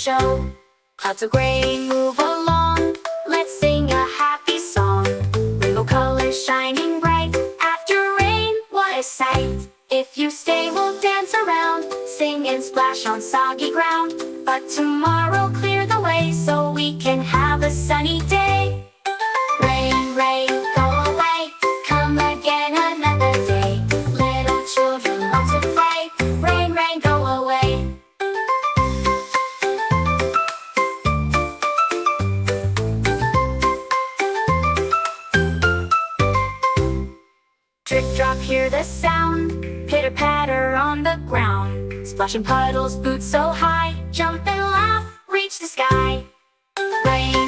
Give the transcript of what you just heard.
show. Clouds of gray move along, let's sing a happy song. Rainbow colors shining bright, after rain, what a sight. If you stay, we'll dance around, sing and splash on soggy ground. But tomorrow clear the way, so we can have a sunny day. Rain, rain, go away, come again another day. Little children love to play, rain, rain, go away. Drip drop, hear the sound, pitter patter on the ground. Splashing puddles, boots so high, jump and laugh, reach the sky. Rain,